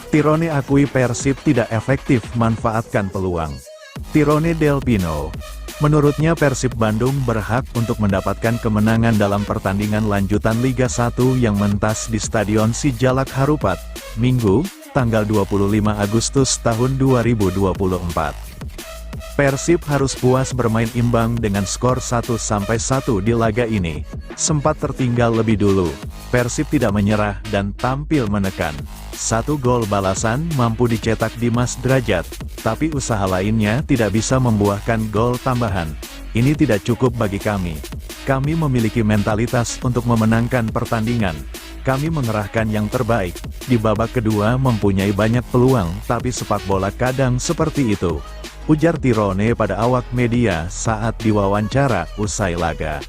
Tirone akui Persib tidak efektif manfaatkan peluang. Tirone Del Pino. Menurutnya Persib Bandung berhak untuk mendapatkan kemenangan dalam pertandingan lanjutan Liga 1 yang mentas di Stadion Sijalak Harupat, Minggu, tanggal 25 Agustus tahun 2024. Persib harus puas bermain imbang dengan skor 1-1 di laga ini. Sempat tertinggal lebih dulu, Persib tidak menyerah dan tampil menekan. 1 gol balasan mampu dicetak Dimas Drajat, tapi usaha lainnya tidak bisa membuahkan gol tambahan. Ini tidak cukup bagi kami. Kami memiliki mentalitas untuk memenangkan pertandingan. Kami mengerahkan yang terbaik. Di babak kedua mempunyai banyak peluang, tapi sepak bola kadang seperti itu, ujar Tirone pada awak media saat diwawancara usai laga.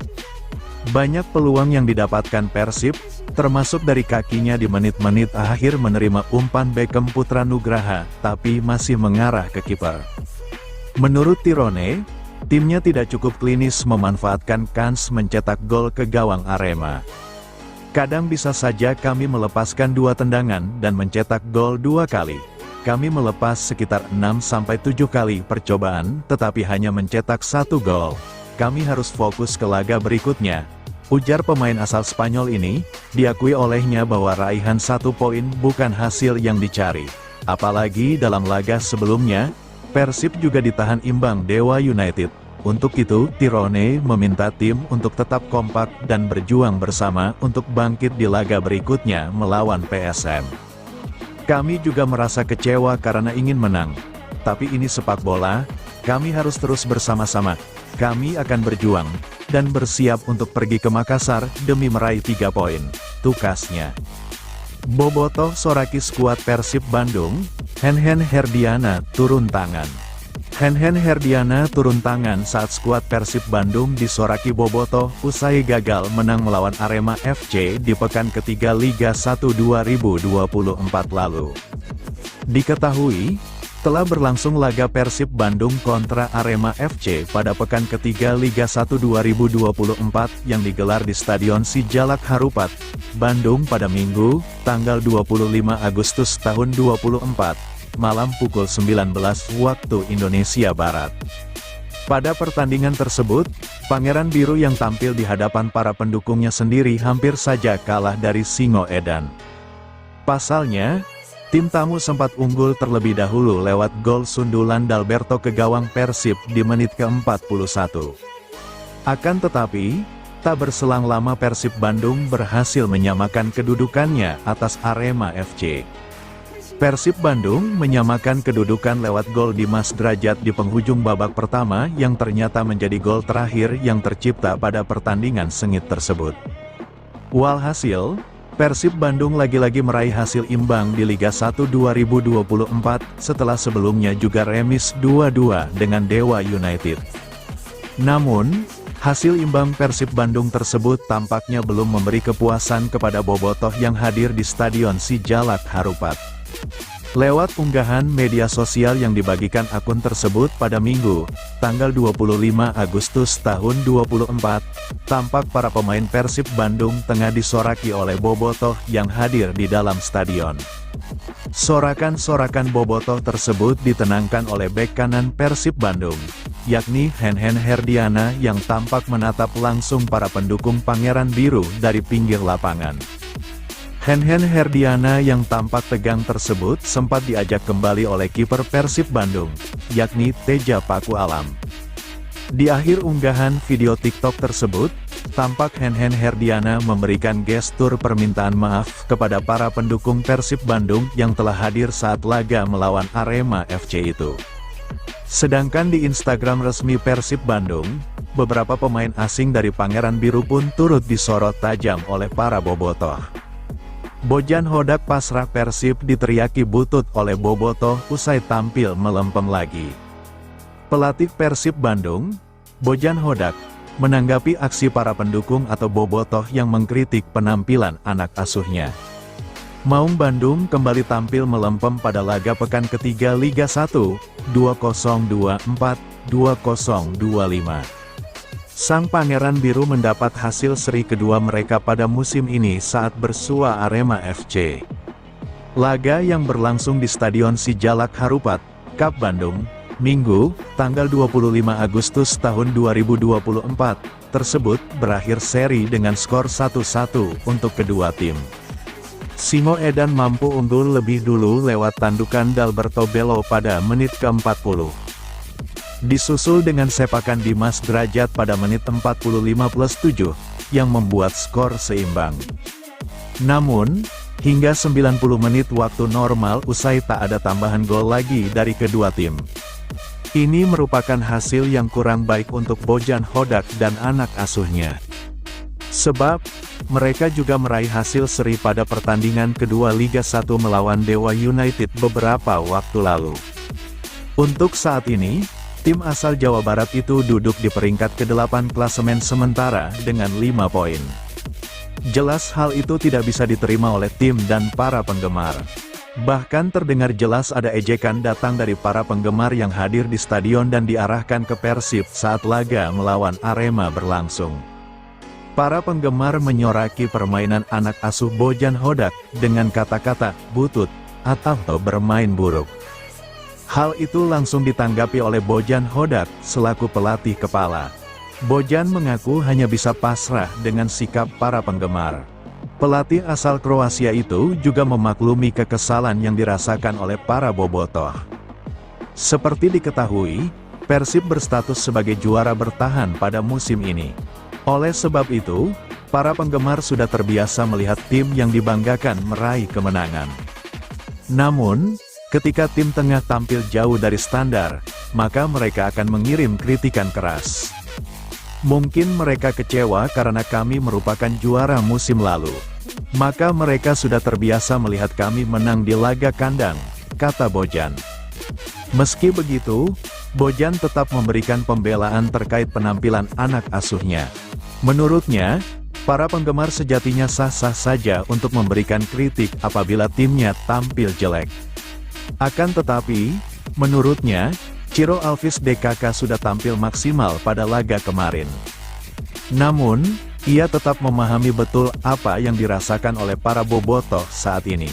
Banyak peluang yang didapatkan Persib, termasuk dari kakinya di menit-menit akhir menerima umpan Beckham Putra Nugraha, tapi masih mengarah ke kiper. Menurut Tirone, timnya tidak cukup klinis memanfaatkan kans mencetak gol ke gawang Arema. Kadang bisa saja kami melepaskan 2 tendangan dan mencetak gol 2 kali. Kami melepas sekitar 6-7 kali percobaan, tetapi hanya mencetak 1 gol. Kami harus fokus ke laga berikutnya, ujar pemain asal Spanyol ini. Diakui olehnya bahwa raihan 1 poin bukan hasil yang dicari. Apalagi dalam laga sebelumnya, Persib juga ditahan imbang Dewa United. Untuk itu, Tirone meminta tim untuk tetap kompak dan berjuang bersama untuk bangkit di laga berikutnya melawan PSM. Kami juga merasa kecewa karena ingin menang. Tapi ini sepak bola, kami harus terus bersama-sama. Kami akan berjuang, dan bersiap untuk pergi ke Makassar demi meraih 3 poin, tukasnya. Bobotoh soraki skuad Persib Bandung, Henhen Herdiana turun tangan. Henhen Herdiana turun tangan saat skuad Persib Bandung disoraki bobotoh usai gagal menang melawan Arema FC di pekan ketiga Liga 1 2024 lalu. Diketahui, telah berlangsung laga Persib Bandung kontra Arema FC pada pekan ketiga Liga 1 2024 yang digelar di Stadion Sijalak Harupat, Bandung pada Minggu, tanggal 25 Agustus tahun 2024. Malam pukul 19 waktu Indonesia Barat. Pada pertandingan tersebut, Pangeran Biru yang tampil di hadapan para pendukungnya sendiri hampir saja kalah dari Singo Edan. Pasalnya, tim tamu sempat unggul terlebih dahulu lewat gol sundulan Dalberto ke gawang Persib di menit ke-41. Akan tetapi, tak berselang lama Persib Bandung berhasil menyamakan kedudukannya atas Arema FC. Persib Bandung menyamakan kedudukan lewat gol Dimas Drajat di penghujung babak pertama yang ternyata menjadi gol terakhir yang tercipta pada pertandingan sengit tersebut. Walhasil, Persib Bandung lagi-lagi meraih hasil imbang di Liga 1 2024 setelah sebelumnya juga remis 2-2 dengan Dewa United. Namun, hasil imbang Persib Bandung tersebut tampaknya belum memberi kepuasan kepada bobotoh yang hadir di Stadion Sijalak Harupat. Lewat unggahan media sosial yang dibagikan akun tersebut pada Minggu, tanggal 25 Agustus tahun 2024, tampak para pemain Persib Bandung tengah disoraki oleh bobotoh yang hadir di dalam stadion. Sorakan-sorakan bobotoh tersebut ditenangkan oleh bek kanan Persib Bandung, yakni Henhen Herdiana yang tampak menatap langsung para pendukung Pangeran Biru dari pinggir lapangan. Henhen Herdiana yang tampak tegang tersebut sempat diajak kembali oleh kiper Persib Bandung, yakni Teja Paku Alam. Di akhir unggahan video TikTok tersebut, tampak Henhen Herdiana memberikan gestur permintaan maaf kepada para pendukung Persib Bandung yang telah hadir saat laga melawan Arema FC itu. Sedangkan di Instagram resmi Persib Bandung, beberapa pemain asing dari Pangeran Biru pun turut disorot tajam oleh para bobotoh. Bojan Hodak pasrah Persib diteriaki butut oleh bobotoh usai tampil melempem lagi. Pelatih Persib Bandung, Bojan Hodak, menanggapi aksi para pendukung atau bobotoh yang mengkritik penampilan anak asuhnya. Maung Bandung kembali tampil melempem pada laga pekan ketiga Liga 1, 2024-2025. Sang Pangeran Biru mendapat hasil seri kedua mereka pada musim ini saat bersua Arema FC. Laga yang berlangsung di Stadion Sijalak Harupat, Kap Bandung, Minggu, tanggal 25 Agustus tahun 2024, tersebut berakhir seri dengan skor 1-1 untuk kedua tim. Singo Edan mampu unggul lebih dulu lewat tandukan Dalberto Bello pada menit ke-40. Disusul dengan sepakan Dimas Derajat pada menit 45+7, yang membuat skor seimbang. Namun, hingga 90 menit waktu normal usai tak ada tambahan gol lagi dari kedua tim. Ini merupakan hasil yang kurang baik untuk Bojan Hodak dan anak asuhnya. Sebab, mereka juga meraih hasil seri pada pertandingan kedua Liga 1 melawan Dewa United beberapa waktu lalu. Untuk saat ini, tim asal Jawa Barat itu duduk di peringkat ke-8 klasemen sementara dengan 5 poin. Jelas hal itu tidak bisa diterima oleh tim dan para penggemar. Bahkan terdengar jelas ada ejekan datang dari para penggemar yang hadir di stadion dan diarahkan ke Persib saat laga melawan Arema berlangsung. Para penggemar menyoraki permainan anak asuh Bojan Hodak dengan kata-kata butut atau bermain buruk. Hal itu langsung ditanggapi oleh Bojan Hodak selaku pelatih kepala. Bojan mengaku hanya bisa pasrah dengan sikap para penggemar. Pelatih asal Kroasia itu juga memaklumi kekesalan yang dirasakan oleh para bobotoh. Seperti diketahui, Persib berstatus sebagai juara bertahan pada musim ini. Oleh sebab itu, para penggemar sudah terbiasa melihat tim yang dibanggakan meraih kemenangan. Namun, ketika tim tengah tampil jauh dari standar, maka mereka akan mengirim kritikan keras. Mungkin mereka kecewa karena kami merupakan juara musim lalu. Maka mereka sudah terbiasa melihat kami menang di laga kandang, kata Bojan. Meski begitu, Bojan tetap memberikan pembelaan terkait penampilan anak asuhnya. Menurutnya, para penggemar sejatinya sah-sah saja untuk memberikan kritik apabila timnya tampil jelek. Akan tetapi, menurutnya, Ciro Alvis DKK sudah tampil maksimal pada laga kemarin. Namun, ia tetap memahami betul apa yang dirasakan oleh para bobotoh saat ini.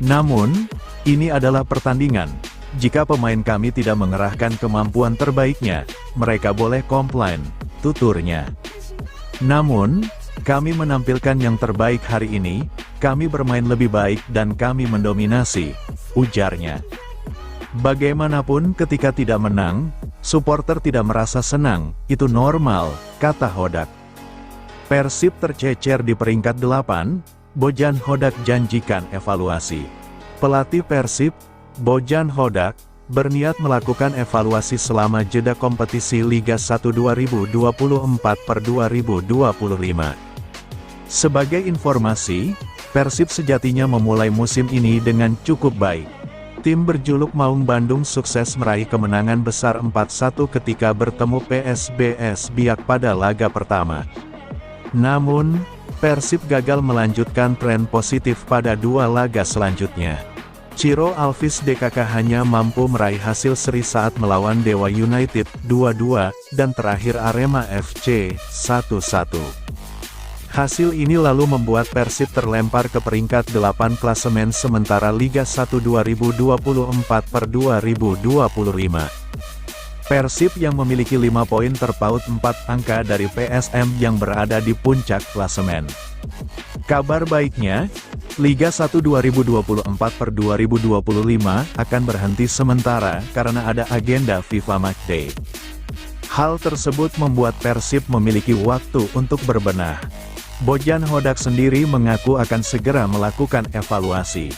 Namun, ini adalah pertandingan. Jika pemain kami tidak mengerahkan kemampuan terbaiknya, mereka boleh komplain, tuturnya. Namun, kami menampilkan yang terbaik hari ini, kami bermain lebih baik dan kami mendominasi, ujarnya. Bagaimanapun ketika tidak menang, supporter tidak merasa senang, itu normal, kata Hodak. Persib tercecer di peringkat 8, Bojan Hodak janjikan evaluasi. Pelatih Persib, Bojan Hodak, berniat melakukan evaluasi selama jeda kompetisi Liga 1 2024-2025. Sebagai informasi, Persib sejatinya memulai musim ini dengan cukup baik. Tim berjuluk Maung Bandung sukses meraih kemenangan besar 4-1 ketika bertemu PSBS Biak pada laga pertama. Namun, Persib gagal melanjutkan tren positif pada dua laga selanjutnya. Ciro Alvis DKK hanya mampu meraih hasil seri saat melawan Dewa United 2-2, dan terakhir Arema FC 1-1. Hasil ini lalu membuat Persib terlempar ke peringkat 8 klasemen sementara Liga 1 2024-2025. Persib yang memiliki 5 poin terpaut 4 angka dari PSM yang berada di puncak klasemen. Kabar baiknya, Liga 1 2024-2025 akan berhenti sementara karena ada agenda FIFA Matchday. Hal tersebut membuat Persib memiliki waktu untuk berbenah. Bojan Hodak sendiri mengaku akan segera melakukan evaluasi.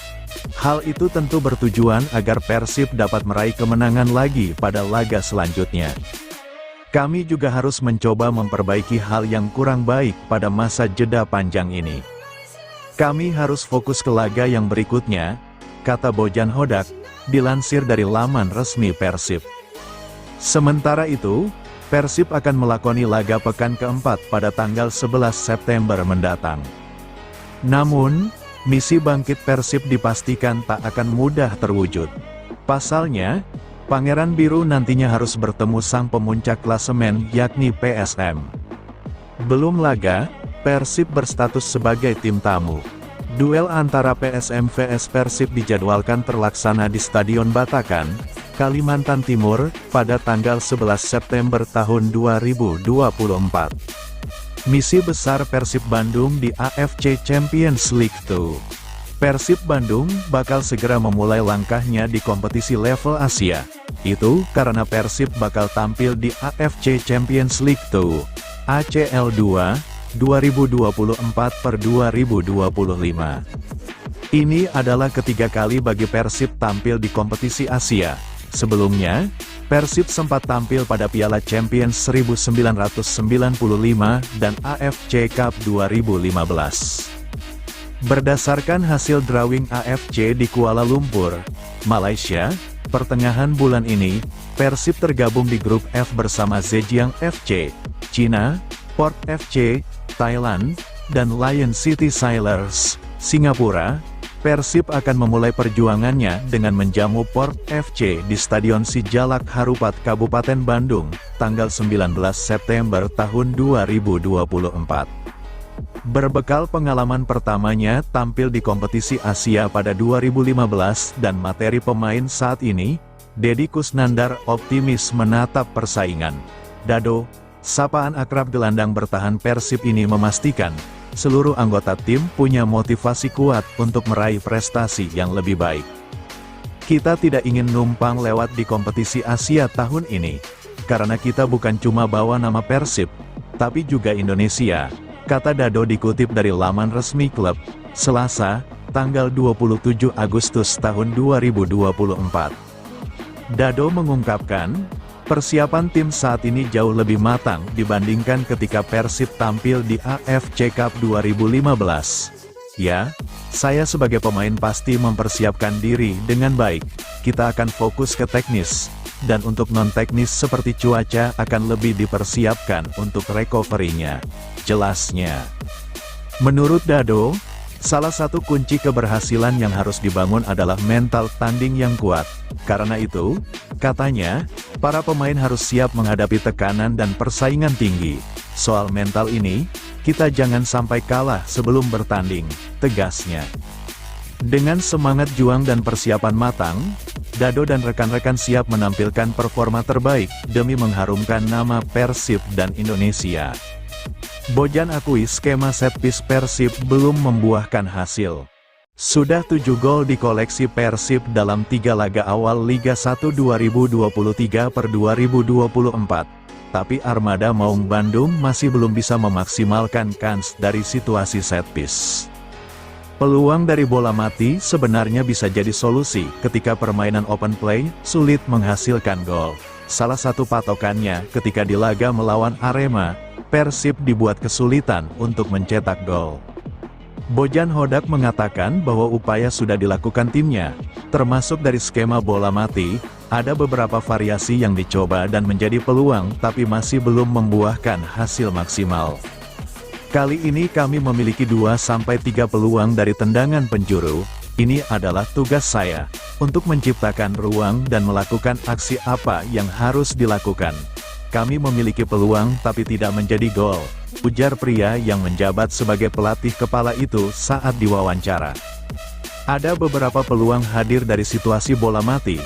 Hal itu tentu bertujuan agar Persib dapat meraih kemenangan lagi pada laga selanjutnya. Kami juga harus mencoba memperbaiki hal yang kurang baik pada masa jeda panjang ini. Kami harus fokus ke laga yang berikutnya, kata Bojan Hodak, dilansir dari laman resmi Persib. Sementara itu, Persib akan melakoni laga pekan keempat pada tanggal 11 September mendatang. Namun, misi bangkit Persib dipastikan tak akan mudah terwujud. Pasalnya, Pangeran Biru nantinya harus bertemu sang pemuncak klasemen yakni PSM. Belum laga, Persib berstatus sebagai tim tamu. Duel antara PSM vs Persib dijadwalkan terlaksana di Stadion Batakan, Kalimantan Timur, pada tanggal 11 September tahun 2024. Misi besar Persib Bandung di AFC Champions League 2. Persib Bandung bakal segera memulai langkahnya di kompetisi level Asia. Itu karena Persib bakal tampil di AFC Champions League 2, ACL 2, 2024/2025. Ini adalah ketiga kali bagi Persib tampil di kompetisi Asia. Sebelumnya, Persib sempat tampil pada Piala Champions 1995 dan AFC Cup 2015. Berdasarkan hasil drawing AFC di Kuala Lumpur, Malaysia, pertengahan bulan ini, Persib tergabung di grup F bersama Zhejiang FC, China, Port FC, Thailand, dan Lion City Sailors, Singapura. Persib akan memulai perjuangannya dengan menjamu Port FC di Stadion Sijalak Harupat Kabupaten Bandung, tanggal 19 September tahun 2024. Berbekal pengalaman pertamanya tampil di kompetisi Asia pada 2015 dan materi pemain saat ini, Deddy Kusnandar optimis menatap persaingan. Dado, sapaan akrab gelandang bertahan Persib ini memastikan, seluruh anggota tim punya motivasi kuat untuk meraih prestasi yang lebih baik. Kita tidak ingin numpang lewat di kompetisi Asia tahun ini, karena kita bukan cuma bawa nama Persib, tapi juga Indonesia, kata Dado dikutip dari laman resmi klub, Selasa, tanggal 27 Agustus tahun 2024. Dado mengungkapkan, persiapan tim saat ini jauh lebih matang dibandingkan ketika Persib tampil di AFC Cup 2015. Ya, saya sebagai pemain pasti mempersiapkan diri dengan baik. Kita akan fokus ke teknis, dan untuk non-teknis seperti cuaca akan lebih dipersiapkan untuk recovery-nya, jelasnya. Menurut Dado, salah satu kunci keberhasilan yang harus dibangun adalah mental tanding yang kuat. Karena itu, katanya, para pemain harus siap menghadapi tekanan dan persaingan tinggi. Soal mental ini, kita jangan sampai kalah sebelum bertanding, tegasnya. Dengan semangat juang dan persiapan matang, Dado dan rekan-rekan siap menampilkan performa terbaik demi mengharumkan nama Persib dan Indonesia. Bojan akui skema set piece Persib belum membuahkan hasil. Sudah 7 gol dikoleksi Persib dalam 3 laga awal Liga 1 2023/2024. Tapi Armada Maung Bandung masih belum bisa memaksimalkan kans dari situasi set piece. Peluang dari bola mati sebenarnya bisa jadi solusi ketika permainan open play sulit menghasilkan gol. Salah satu patokannya ketika di laga melawan Arema, Persib dibuat kesulitan untuk mencetak gol. Bojan Hodak mengatakan bahwa upaya sudah dilakukan timnya, termasuk dari skema bola mati, ada beberapa variasi yang dicoba dan menjadi peluang tapi masih belum membuahkan hasil maksimal. Kali ini kami memiliki 2-3 peluang dari tendangan penjuru. Ini adalah tugas saya, untuk menciptakan ruang dan melakukan aksi apa yang harus dilakukan. Kami memiliki peluang tapi tidak menjadi gol, ujar pria yang menjabat sebagai pelatih kepala itu saat diwawancara. Ada beberapa peluang hadir dari situasi bola mati,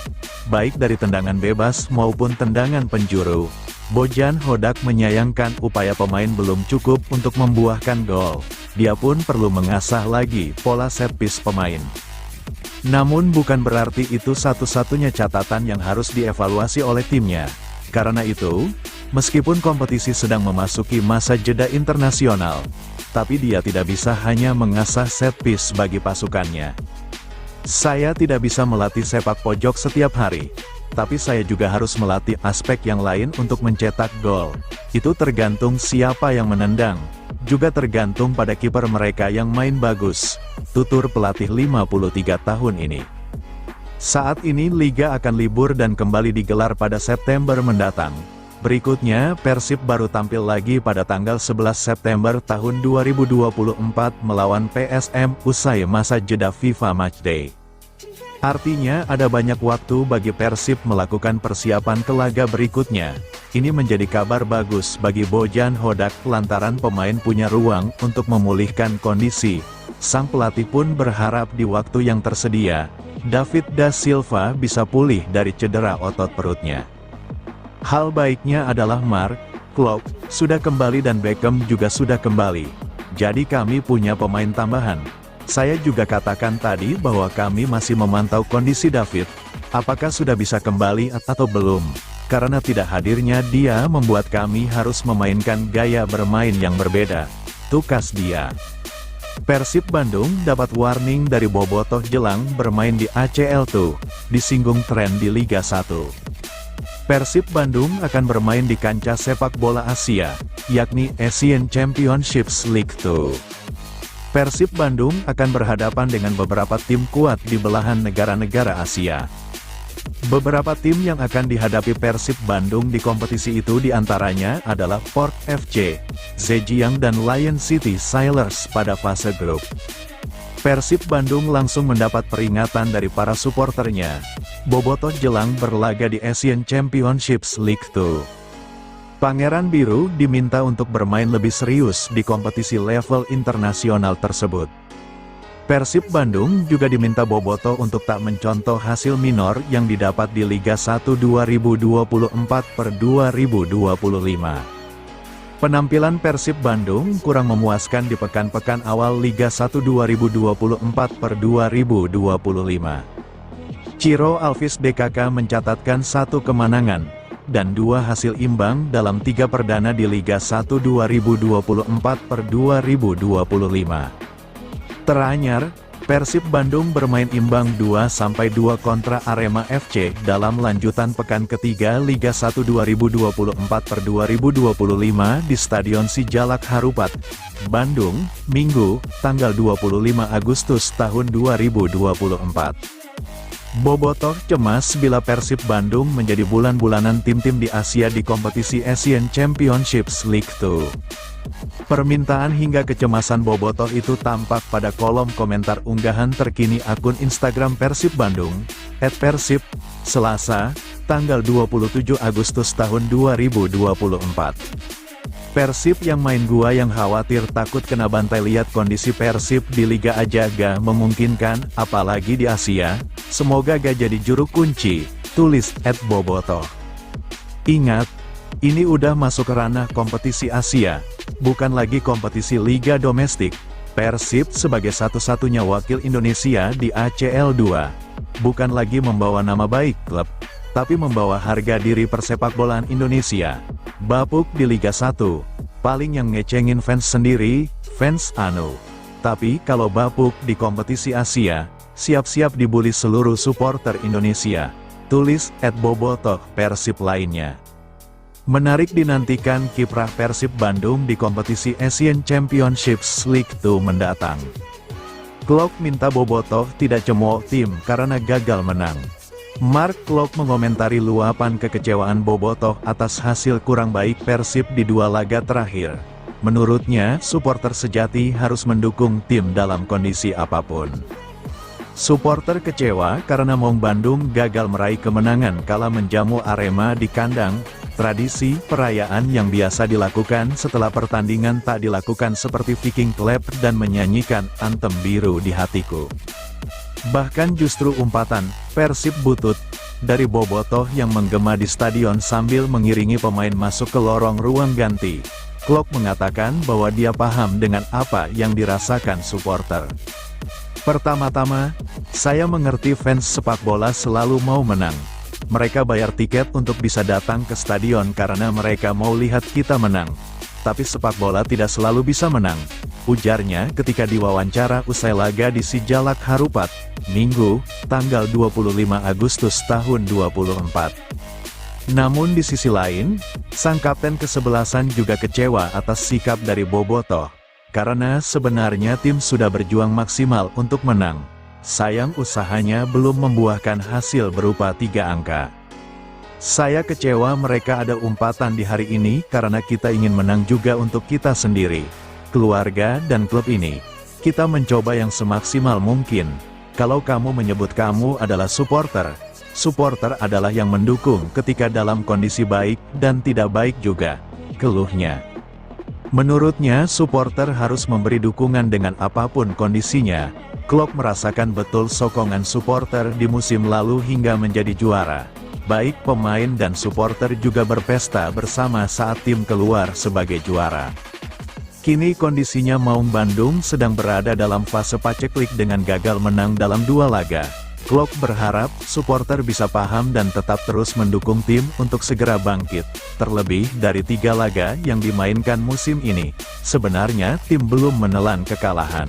baik dari tendangan bebas maupun tendangan penjuru. Bojan Hodak menyayangkan upaya pemain belum cukup untuk membuahkan gol. Dia pun perlu mengasah lagi pola set piece pemain. Namun bukan berarti itu satu-satunya catatan yang harus dievaluasi oleh timnya. Karena itu, Meskipun kompetisi sedang memasuki masa jeda internasional, tapi dia tidak bisa hanya mengasah set piece bagi pasukannya. Saya tidak bisa melatih sepak pojok setiap hari, tapi saya juga harus melatih aspek yang lain untuk mencetak gol. Itu tergantung siapa yang menendang, juga tergantung pada kiper mereka yang main bagus, tutur pelatih 53 tahun ini. Saat ini Liga akan libur dan kembali digelar pada September mendatang. Berikutnya, Persib baru tampil lagi pada tanggal 11 September tahun 2024 melawan PSM usai masa jeda FIFA Matchday. Artinya ada banyak waktu bagi Persib melakukan persiapan ke laga berikutnya. Ini menjadi kabar bagus bagi Bojan Hodak lantaran pemain punya ruang untuk memulihkan kondisi. Sang pelatih pun berharap di waktu yang tersedia, David da Silva bisa pulih dari cedera otot perutnya. Hal baiknya adalah Mark Klok sudah kembali dan Beckham juga sudah kembali. Jadi kami punya pemain tambahan. Saya juga katakan tadi bahwa kami masih memantau kondisi David, apakah sudah bisa kembali atau belum. Karena tidak hadirnya dia membuat kami harus memainkan gaya bermain yang berbeda, tukas dia. Persib Bandung dapat warning dari Bobotoh jelang bermain di ACL II, disinggung tren di Liga 1. Persib Bandung akan bermain di kancah sepak bola Asia, yakni Asian Championships League 2. Persib Bandung akan berhadapan dengan beberapa tim kuat di belahan negara-negara Asia. Beberapa tim yang akan dihadapi Persib Bandung di kompetisi itu diantaranya adalah Port FC, Zhejiang dan Lion City Sailors pada fase grup. Persib Bandung langsung mendapat peringatan dari para suporternya. Bobotoh jelang berlaga di Asian Championships League 2. Pangeran Biru diminta untuk bermain lebih serius di kompetisi level internasional tersebut. Persib Bandung juga diminta Bobotoh untuk tak mencontoh hasil minor yang didapat di Liga 1 2024/2025. Penampilan Persib Bandung kurang memuaskan di pekan-pekan awal Liga 1 2024/2025. Ciro Alvis DKK mencatatkan 1 kemenangan dan 2 hasil imbang dalam 3 perdana di Liga 1 2024/2025. Teranyar, Persib Bandung bermain imbang 2-2 kontra Arema FC dalam lanjutan pekan ketiga Liga 1 2024/2025 di Stadion Sijalak Harupat, Bandung, Minggu, tanggal 25 Agustus tahun 2024. Bobotoh cemas bila Persib Bandung menjadi bulan-bulanan tim-tim di Asia di kompetisi Asian Championships League 2. Permintaan hingga kecemasan Bobotoh itu tampak pada kolom komentar unggahan terkini akun Instagram Persib Bandung, @persib, Selasa, tanggal 27 Agustus tahun 2024. Persib yang main gua yang khawatir takut kena bantai. Lihat kondisi Persib di Liga aja gak memungkinkan, apalagi di Asia, semoga gak jadi juru kunci, tulis @bobotoh. Ingat, ini udah masuk ranah kompetisi Asia, bukan lagi kompetisi liga domestik. Persib sebagai satu-satunya wakil Indonesia di ACL II, bukan lagi membawa nama baik klub, tapi membawa harga diri persepakbolaan Indonesia. Bapuk di Liga 1, paling yang ngecengin fans sendiri, fans anu. Tapi kalau bapuk di kompetisi Asia, siap-siap dibully seluruh supporter Indonesia, tulis @bobotoh Persib lainnya. Menarik dinantikan kiprah Persib Bandung di kompetisi Asian Championships League 2 mendatang. Klok minta Bobotoh tidak cemooh tim karena gagal menang. Mark Klok mengomentari luapan kekecewaan Bobotoh atas hasil kurang baik Persib di 2 laga terakhir. Menurutnya, supporter sejati harus mendukung tim dalam kondisi apapun. Supporter kecewa karena Maung Bandung gagal meraih kemenangan kala menjamu Arema di kandang. Tradisi perayaan yang biasa dilakukan setelah pertandingan tak dilakukan seperti Viking Clap dan menyanyikan Antem Biru di Hatiku. Bahkan justru umpatan Persib butut dari Bobotoh yang menggema di stadion sambil mengiringi pemain masuk ke lorong ruang ganti. Klok mengatakan bahwa dia paham dengan apa yang dirasakan supporter. Pertama-tama, saya mengerti fans sepak bola selalu mau menang. Mereka bayar tiket untuk bisa datang ke stadion karena mereka mau lihat kita menang. Tapi sepak bola tidak selalu bisa menang, ujarnya ketika diwawancara usai laga di Sijalak Harupat, Minggu, tanggal 25 Agustus tahun 24. Namun di sisi lain, sang kapten kesebelasan juga kecewa atas sikap dari Bobotoh. Karena sebenarnya tim sudah berjuang maksimal untuk menang. Sayang usahanya belum membuahkan hasil berupa 3 angka. Saya kecewa mereka ada umpatan di hari ini karena kita ingin menang juga untuk kita sendiri, keluarga dan klub ini. Kita mencoba yang semaksimal mungkin. Kalau kamu menyebut kamu adalah supporter, supporter adalah yang mendukung ketika dalam kondisi baik dan tidak baik juga, keluhnya. Menurutnya supporter harus memberi dukungan dengan apapun kondisinya. Klopp merasakan betul sokongan supporter di musim lalu hingga menjadi juara. Baik pemain dan supporter juga berpesta bersama saat tim keluar sebagai juara. Kini kondisinya Maung Bandung sedang berada dalam fase paceklik dengan gagal menang dalam 2 laga. Klopp berharap supporter bisa paham dan tetap terus mendukung tim untuk segera bangkit. Terlebih dari 3 laga yang dimainkan musim ini, sebenarnya tim belum menelan kekalahan.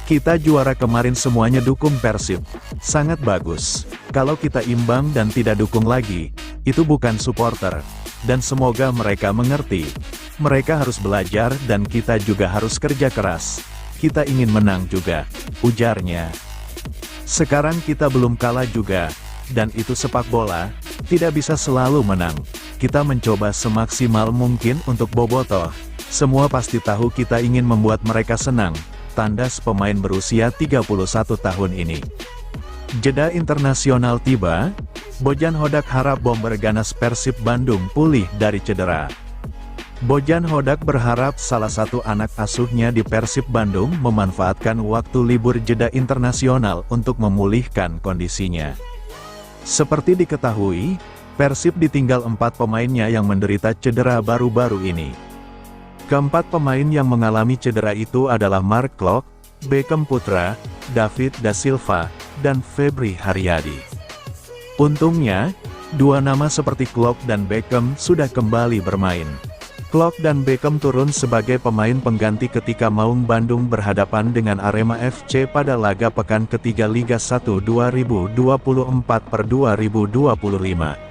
Kita juara kemarin semuanya dukung Persib, sangat bagus. Kalau kita imbang dan tidak dukung lagi, itu bukan supporter. Dan semoga mereka mengerti. Mereka harus belajar dan kita juga harus kerja keras. Kita ingin menang juga, ujarnya. Sekarang kita belum kalah juga, dan itu sepak bola, tidak bisa selalu menang. Kita mencoba semaksimal mungkin untuk Bobotoh. Semua pasti tahu kita ingin membuat mereka senang. Tandas pemain berusia 31 tahun ini. Jeda internasional tiba, Bojan Hodak harap bomber ganas Persib Bandung pulih dari cedera. Bojan Hodak berharap salah satu anak asuhnya di Persib Bandung memanfaatkan waktu libur jeda internasional untuk memulihkan kondisinya. Seperti diketahui, Persib ditinggal 4 pemainnya yang menderita cedera baru-baru ini. Keempat pemain yang mengalami cedera itu adalah Mark Klok, Beckham Putra, David da Silva, dan Febri Haryadi. Untungnya, 2 nama seperti Klok dan Beckham sudah kembali bermain. Klok dan Beckham turun sebagai pemain pengganti ketika Maung Bandung berhadapan dengan Arema FC pada laga pekan ketiga Liga 1 2024/2025.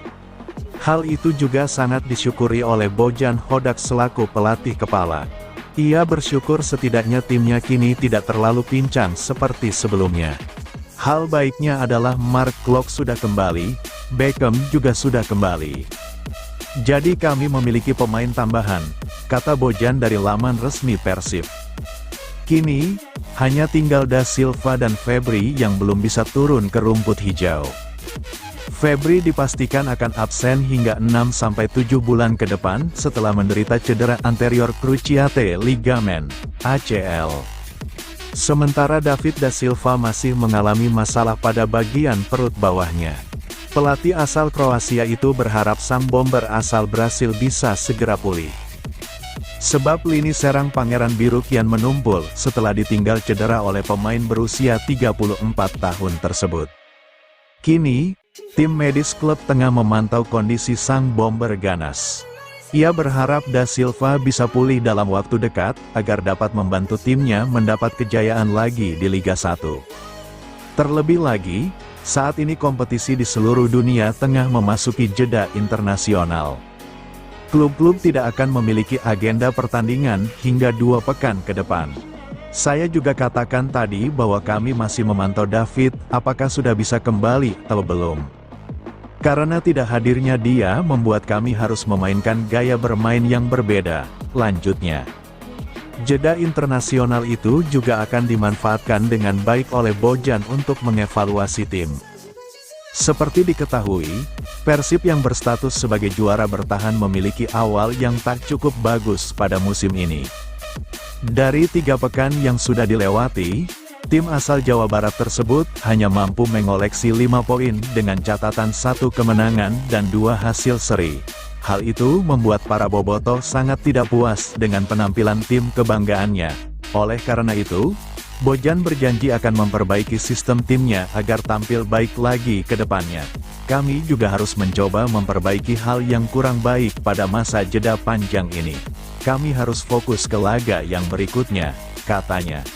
Hal itu juga sangat disyukuri oleh Bojan Hodak selaku pelatih kepala. Ia bersyukur setidaknya timnya kini tidak terlalu pincang seperti sebelumnya. Hal baiknya adalah Mark Klok sudah kembali, Beckham juga sudah kembali. Jadi kami memiliki pemain tambahan, kata Bojan dari laman resmi Persib. Kini, hanya tinggal da Silva dan Febri yang belum bisa turun ke rumput hijau. Febri dipastikan akan absen hingga 6-7 bulan ke depan setelah menderita cedera anterior cruciate ligamen (ACL). Sementara David da Silva masih mengalami masalah pada bagian perut bawahnya. Pelatih asal Kroasia itu berharap sang bomber asal Brasil bisa segera pulih. Sebab lini serang Pangeran Biru kian menumpul setelah ditinggal cedera oleh pemain berusia 34 tahun tersebut. Kini, tim medis klub tengah memantau kondisi sang bomber ganas. Ia berharap da Silva bisa pulih dalam waktu dekat, agar dapat membantu timnya mendapat kejayaan lagi di Liga 1. Terlebih lagi, saat ini kompetisi di seluruh dunia tengah memasuki jeda internasional. Klub-klub tidak akan memiliki agenda pertandingan hingga 2 pekan ke depan. Saya juga katakan tadi bahwa kami masih memantau David, apakah sudah bisa kembali atau belum. Karena tidak hadirnya dia membuat kami harus memainkan gaya bermain yang berbeda, lanjutnya. Jeda internasional itu juga akan dimanfaatkan dengan baik oleh Bojan untuk mengevaluasi tim. Seperti diketahui, Persib yang berstatus sebagai juara bertahan memiliki awal yang tak cukup bagus pada musim ini. Dari 3 pekan yang sudah dilewati, tim asal Jawa Barat tersebut hanya mampu mengoleksi 5 poin dengan catatan 1 kemenangan dan 2 hasil seri. Hal itu membuat para bobotoh sangat tidak puas dengan penampilan tim kebanggaannya. Oleh karena itu, Bojan berjanji akan memperbaiki sistem timnya agar tampil baik lagi ke depannya. Kami juga harus mencoba memperbaiki hal yang kurang baik pada masa jeda panjang ini. Kami harus fokus ke laga yang berikutnya, katanya.